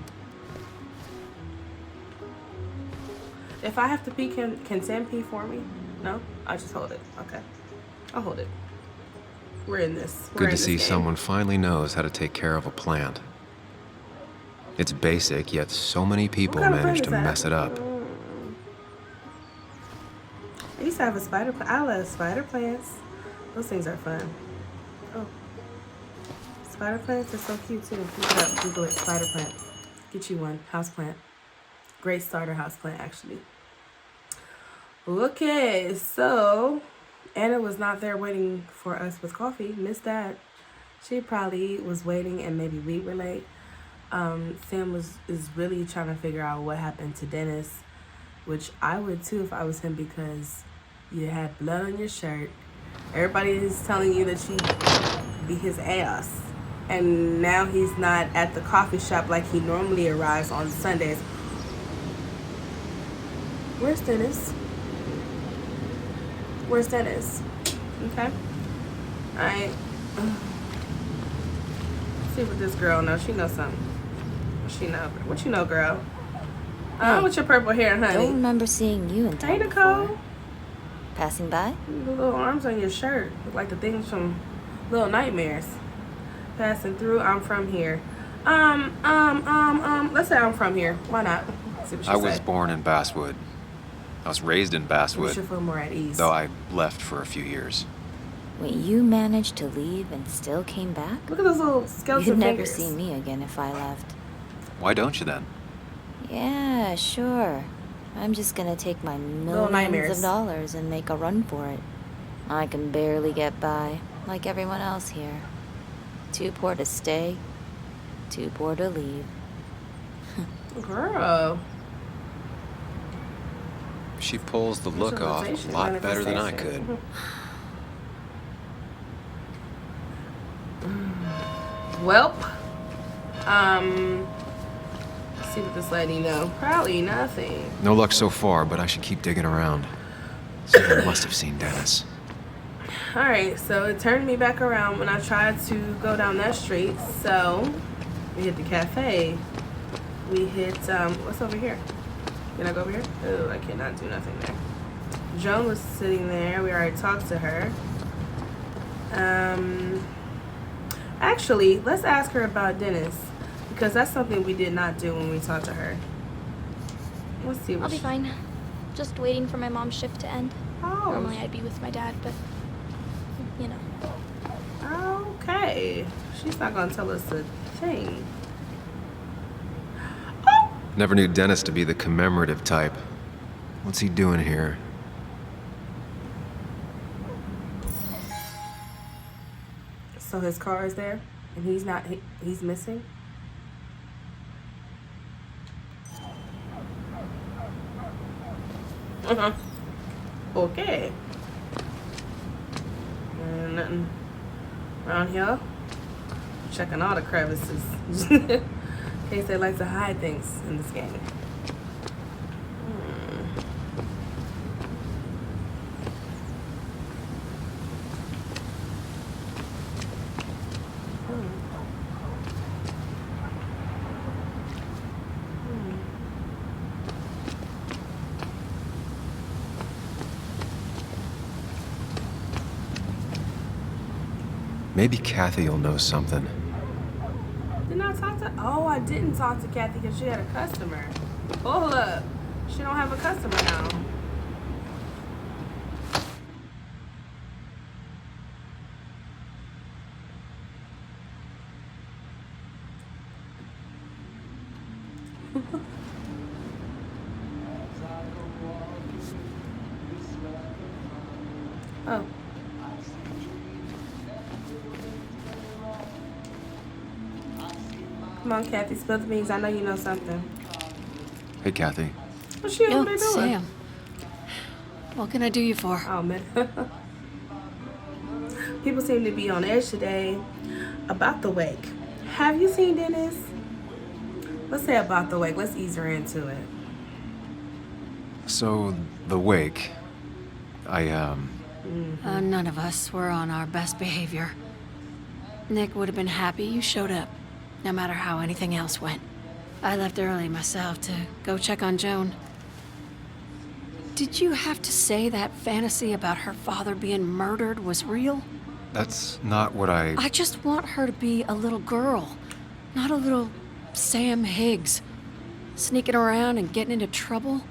If I have to pee, can Sam pee for me? No? I'll just hold it. Okay. I'll hold it. We're in this. Good to see someone finally knows how to take care of a plant. It's basic, yet so many people kind of manage to plant is mess that? it up. I used to have a spider plant. I love spider plants. Those things are fun. Oh. Spider plants are so cute too. Look it up. Google it. Spider plant. Get you one. House plant. Great starter house plant, actually. Okay, so Anna was not there waiting for us with coffee. Missed that. She probably was waiting and maybe we were late. Sam is really trying to figure out what happened to Dennis, which I would too if I was him, because you had blood on your shirt. Everybody is telling you that you beat his ass, and now he's not at the coffee shop like he normally arrives on Sundays. Where's Dennis? Where's Dennis? Okay. Alright. See what this girl knows. She knows something. What she know? What you know, girl? With your purple hair, honey. Don't remember seeing you in town. Hey, Nicole. Before. Passing by? The little arms on your shirt look like the things from Little Nightmares. Passing through. I'm from here. Let's say I'm from here. Why not? See what she I was say. born in Basswood. I was raised in You Basswood, should feel more at ease. though I left for a few years. Wait, you managed to leave and still came back? Look at those little skeleton You'd never fingers. see me again if I left. Why don't you then? Yeah, sure. I'm just gonna take my millions nightmares. of dollars and make a run for it. I can barely get by, like everyone else here. Too poor to stay, too poor to leave. Girl. She pulls the look off a lot better than I could. Welp. Let's see what this lady know. Probably nothing. No luck so far, but I should keep digging around. Someone must have seen Dennis. Alright, so it turned me back around when I tried to go down that street. So, we hit the cafe. We hit, what's over here? Can I go over here? Oh, I cannot do nothing there. Joan was sitting there. We already talked to her. Actually, let's ask her about Dennis. Because that's something we did not do when we talked to her. Let's see what I'll be fine. Just waiting for my mom's shift to end. Oh. Normally I'd be with my dad, but, you know. Okay. She's not going to tell us a thing. Never knew Dennis to be the commemorative type. What's he doing here? So his car is there, and he's not, he's missing? Okay. Nothing around here. Checking all the crevices. In case they like to hide things in this game. Maybe Kathy will know something. Didn't I talk to? Oh, I didn't talk to Kathy because she had a customer. Hold up. She don't have a customer now. Oh. Come on, Kathy, spill the beans. I know you know something. Hey, Kathy. What's she over there doing? Sam. What can I do you for? Oh, man. People seem to be on edge today about the wake. Have you seen Dennis? Let's say about the wake. Let's ease her into it. So, the wake. None of us were on our best behavior. Nick would have been happy you showed up, no matter how anything else went. I left early myself to go check on Joan. Did you have to say that fantasy about her father being murdered was real? That's not what I just want her to be a little girl, not a little Sam Higgs, sneaking around and getting into trouble.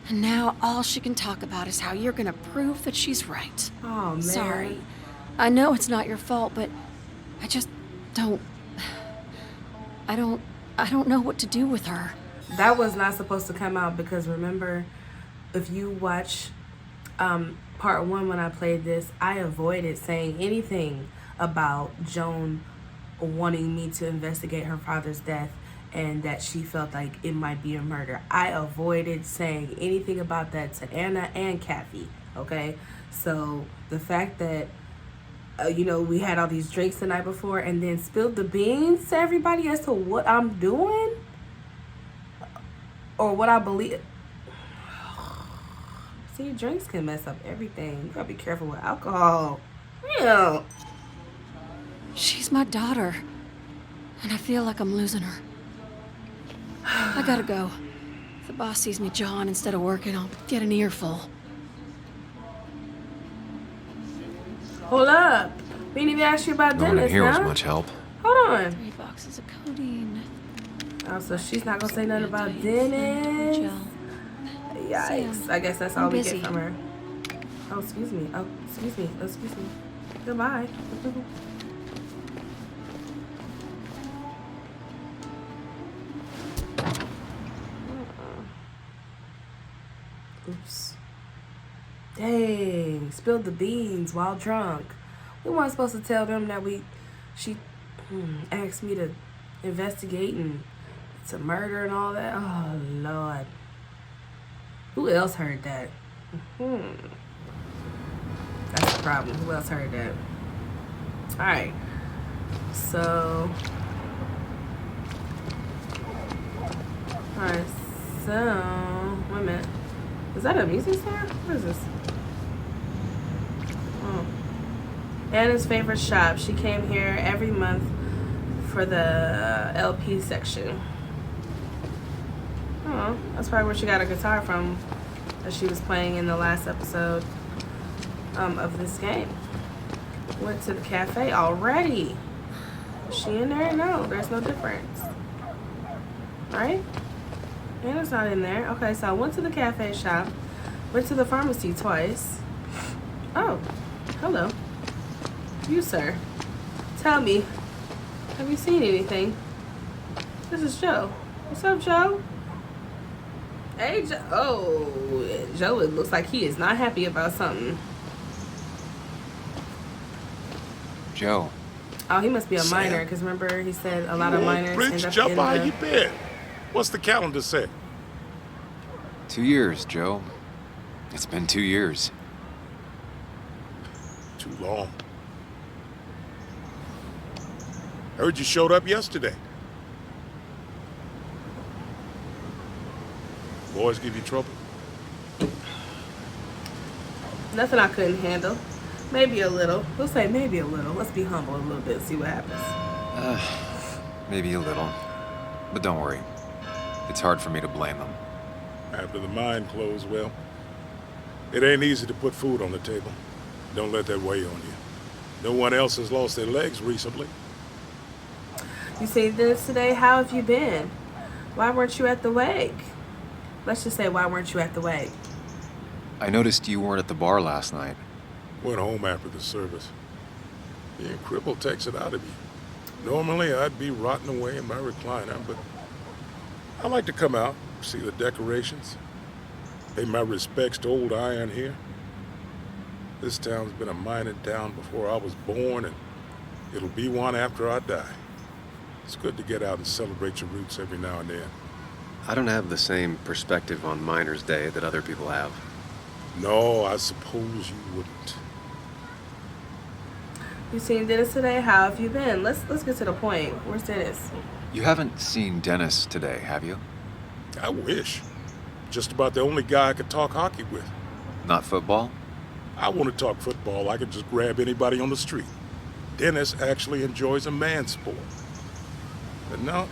And now all she can talk about is how you're gonna prove that she's right. Oh, man. Sorry. I know it's not your fault, but I just don't... I don't know what to do with her. That was not supposed to come out because remember, if you watch part 1 when I played this, I avoided saying anything about Joan wanting me to investigate her father's death and that she felt like it might be a murder. I avoided saying anything about that to Anna and Kathy, okay? So the fact that, you know, we had all these drinks the night before and then spilled the beans to everybody as to what I'm doing or what I believe. See, drinks can mess up everything. You gotta be careful with alcohol. Yeah. She's my daughter, and I feel like I'm losing her. I gotta go. If the boss sees me jawing instead of working, I'll get an earful. Hold up. We didn't even ask you about No one in Dennis, here was huh? much help. Hold on. 3 boxes of codeine. Oh, so she's not gonna say nothing about Dennis? Yikes. Sam, I guess that's all I'm we busy. get from her. Oh, excuse me. Oh, excuse me. Oh, excuse me. Goodbye. Oops. Dang. everything. Spilled the beans while drunk. We weren't supposed to tell them that she asked me to investigate and it's a murder and all that. Oh, Lord. Who else heard that? That's the problem. Who else heard that? Alright. So... Alright, so... Wait a minute. Is that a music store? What is this? Oh. Anna's favorite shop. She came here every month for the LP section. Oh, that's probably where she got a guitar from that she was playing in the last episode of this game. Went to the cafe already. Is she in there? No, there's no difference. Right? Anna's not in there. Okay, so I went to the cafe shop, went to the pharmacy twice. Oh, hello. You, sir. Tell me, have you seen anything? This is Joe. What's up, Joe? Hey, Joe. Oh, Joe, it looks like he is not happy about something. Joe. Oh, he must be a Sam. minor, because remember he said a lot of minors Bridge end up jump in by the... your bed. What's the calendar say? 2 years, Joe. It's been 2 years. Too long. Heard you showed up yesterday. Boys give you trouble? Nothing I couldn't handle. Maybe a little. We'll say maybe a little. Let's be humble a little bit, see what happens. Maybe a little. But don't worry. It's hard for me to blame them. After the mine closed, well, it ain't easy to put food on the table. Don't let that weigh on you. No one else has lost their legs recently. You see this today? How have you been? Why weren't you at the wake? Let's just say, why weren't you at the wake? I noticed you weren't at the bar last night. Went home after the service. Being crippled takes it out of you. Normally, I'd be rotting away in my recliner, but I like to come out, see the decorations, pay my respects to old Iron here. This town's been a mining town before I was born, and it'll be one after I die. It's good to get out and celebrate your roots every now and then. I don't have the same perspective on Miners' Day that other people have. No, I suppose you wouldn't. You seen Dennis today? How have you been? Let's get to the point. Where's Dennis? You haven't seen Dennis today, have you? I wish. Just about the only guy I could talk hockey with. Not football? I want to talk football. I could just grab anybody on the street. Dennis actually enjoys a man's sport. But no,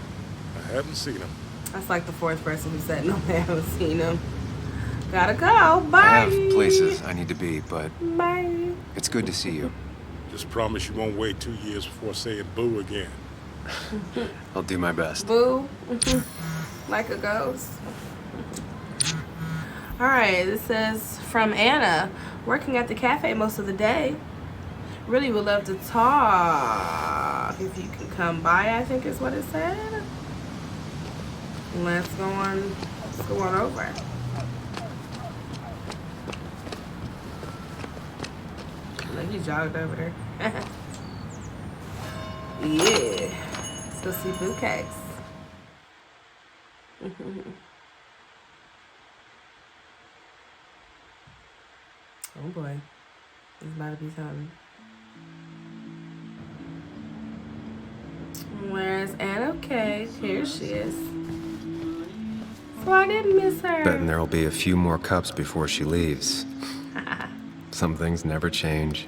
I haven't seen him. That's like the fourth person who said no, I haven't seen him. Gotta go. Bye. I have places I need to be, but bye. It's good to see you. Just promise you won't wait 2 years before saying boo again. I'll do my best. Boo. Like a ghost. All right, this says from Anna, working at the cafe most of the day. Really would love to talk. If you can come by, I think is what it said. Let's go on over. Look, he jogged over there. Yeah. Let's go see Bootcakes. Oh boy. There's about to be something. Where's Anna? Okay, here she is. So I didn't miss her. Betting there'll be a few more cups before she leaves. Some things never change.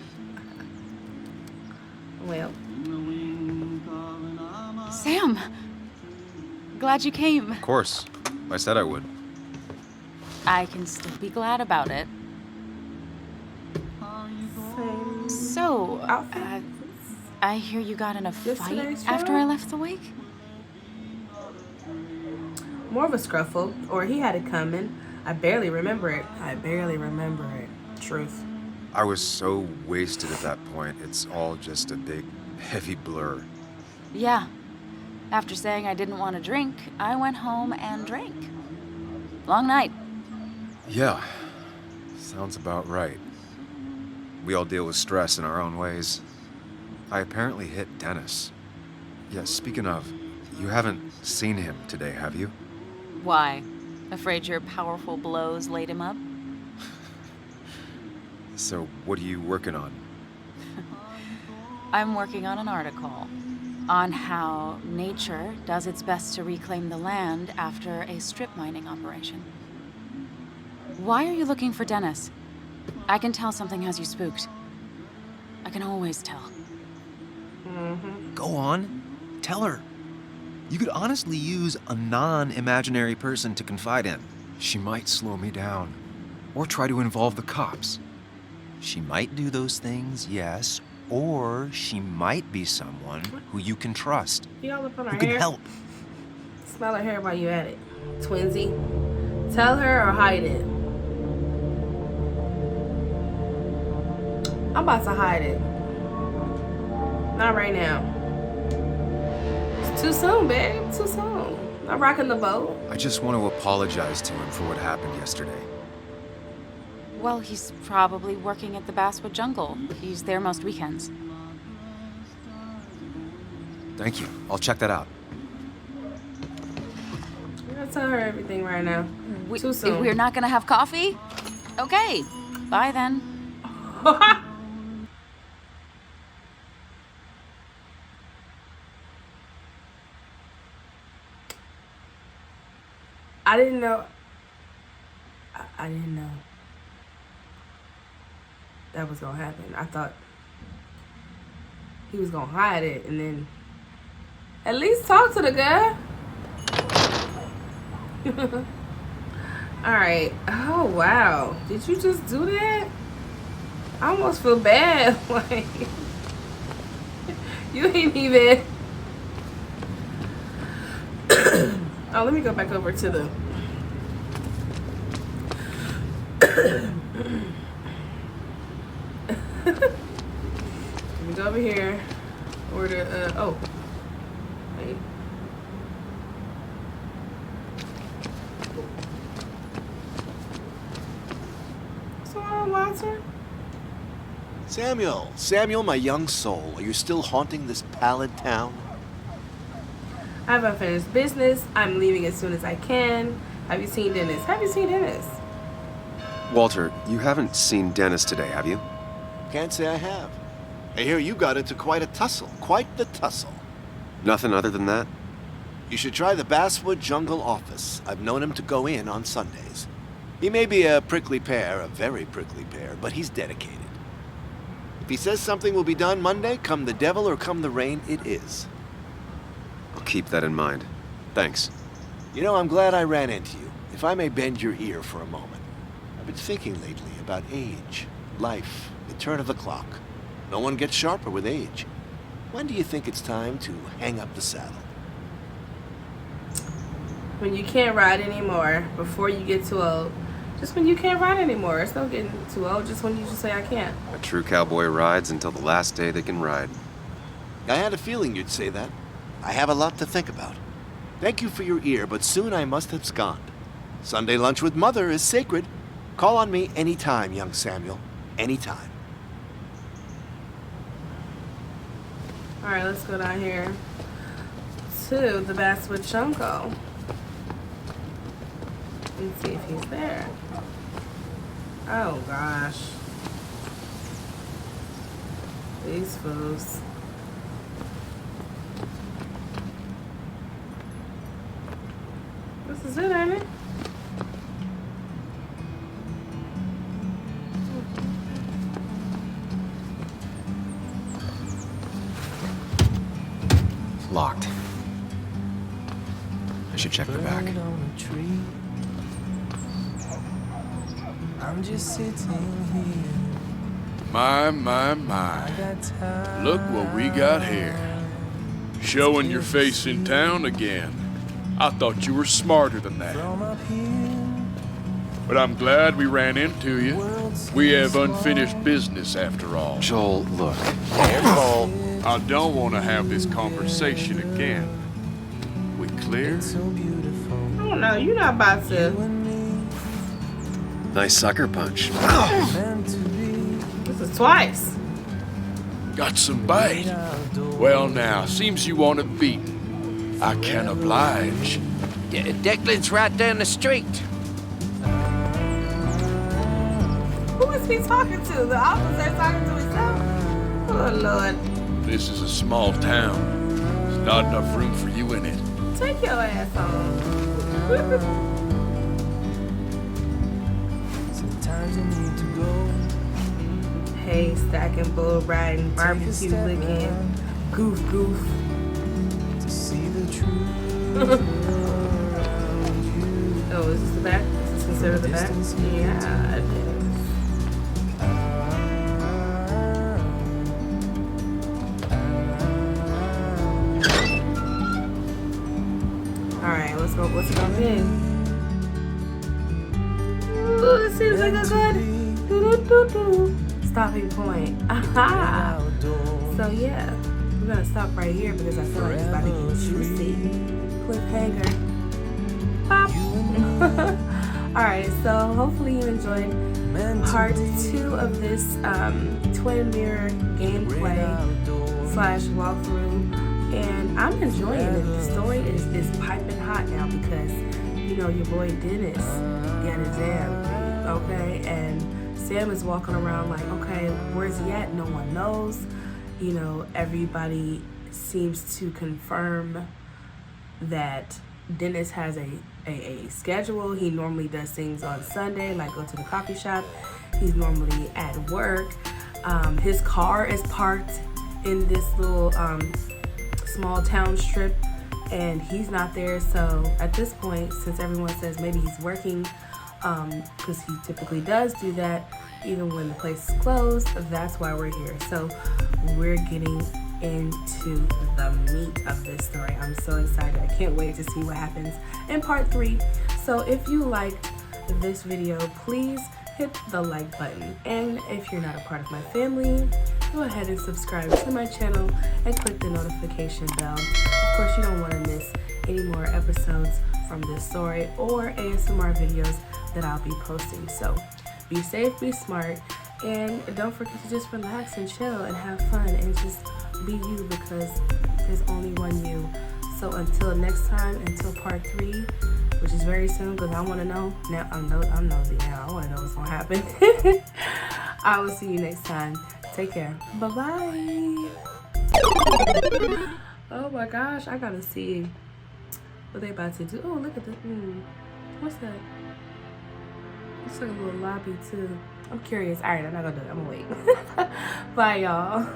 Well. Sam! Glad you came. Of course. I said I would. I can still be glad about it. So, I hear you got in a fight after I left the wake? More of a scruffle, or he had it coming. I barely remember it. Truth. I was so wasted at that point, it's all just a big, heavy blur. Yeah. After saying I didn't want to drink, I went home and drank. Long night. Yeah. Sounds about right. We all deal with stress in our own ways. I apparently hit Dennis. Yeah, speaking of, you haven't seen him today, have you? Why? Afraid your powerful blows laid him up? So, what are you working on? I'm working on an article on how nature does its best to reclaim the land after a strip mining operation. Why are you looking for Dennis? I can tell something has you spooked. I can always tell. Go on. Tell her. You could honestly use a non-imaginary person to confide in. She might slow me down. Or try to involve the cops. She might do those things, yes. Or she might be someone who you can trust. Y'all up on Who her can hair? help. Smell her hair while you at it. Twinsy. Tell her or hide it. I'm about to hide it. Not right now. It's too soon, babe. Too soon. I'm rocking the boat. I just want to apologize to him for what happened yesterday. Well, he's probably working at the Basswood Jungle. He's there most weekends. Thank you. I'll check that out. I'm gonna tell her everything right now. Too soon. We're not gonna have coffee? Okay. Bye then. I didn't know. I didn't know that was gonna happen. I thought he was gonna hide it and then at least talk to the guy. All right. Oh wow! Did you just do that? I almost feel bad. Like you ain't even. Oh, let me go back over to the. Let me go over here. Order. Oh. Wait. What's going on, Walter? Samuel, my young soul, are you still haunting this pallid town? I have unfinished business. I'm leaving as soon as I can. Have you seen Dennis? Have you seen Dennis? Walter, you haven't seen Dennis today, have you? Can't say I have. I hear you got into quite a tussle. Quite the tussle. Nothing other than that? You should try the Basswood Jungle office. I've known him to go in on Sundays. He may be a prickly pear, a very prickly pear, but he's dedicated. If he says something will be done Monday, come the devil or come the rain, it is. I'll keep that in mind. Thanks. You know, I'm glad I ran into you. If I may bend your ear for a moment. I've been thinking lately about age, life, the turn of the clock. No one gets sharper with age. When do you think it's time to hang up the saddle? When you can't ride anymore, before you get too old. Just when you can't ride anymore. It's not getting too old, just when you just say, I can't. A true cowboy rides until the last day they can ride. I had a feeling you'd say that. I have a lot to think about. Thank you for your ear, but soon I must abscond. Sunday lunch with Mother is sacred. Call on me anytime, young Samuel. Anytime. All right, let's go down here to the Basswood Jungle and see if he's there. Oh gosh, these fools. This is it, ain't it? Locked. I should check the back. I'm just sitting here. My. Look what we got here. Showing your face in town again. I thought you were smarter than that. But I'm glad we ran into you. We have unfinished business after all. Joel, look. Careful. I don't want to have this conversation again. We clear? Oh no, you're not about to. Nice sucker punch. What's This is twice. Got some bite. Well now, seems you want it beaten. I can oblige. Declan's right down the street. Who is he talking to? The officer talking to himself? Oh, Lord. This is a small town. There's not enough room for you in it. Take your ass home. Sometimes you need to go. Hay stacking, bull riding, barbecue licking, goof. To see the truth. Oh, is this the back? Is this considered the back? Yeah, it is. Alright, what's it gonna be? Ooh, this seems like a good stopping point. Aha! So yeah, we're gonna stop right here because I feel like it's about to get juicy. Cliffhanger. Pop. Alright, so hopefully you enjoyed part 2 of this twin mirror gameplay / walkthrough. And I'm enjoying it. The story is piping hot now because, you know, your boy Dennis got his jam, okay? And Sam is walking around like, okay, where's he at? No one knows. You know, everybody seems to confirm that Dennis has a schedule. He normally does things on Sunday, like go to the coffee shop. He's normally at work. His car is parked in this little small town strip and he's not there. So at this point, since everyone says maybe he's working, because he typically does do that even when the place is closed, that's why we're here. So we're getting into the meat of this story. I'm so excited. I can't wait to see what happens in part 3. So if you liked this video, please hit the like button. And if you're not a part of my family, go ahead and subscribe to my channel and click the notification bell. Of course, you don't want to miss any more episodes from this story or ASMR videos that I'll be posting. So be safe, be smart, and don't forget to just relax and chill and have fun and just be you, because there's only one you. So until next time, until part 3, which is very soon, because I want to know now. I'm nosy now. I want to know what's gonna happen. I will see you next time. Take care. Bye-bye. Oh my gosh, I gotta see what they about to do. Oh, look at this. What's that? It's like a little lobby too. I'm curious. All right, I'm not gonna do it. I'm gonna wait. Bye, y'all.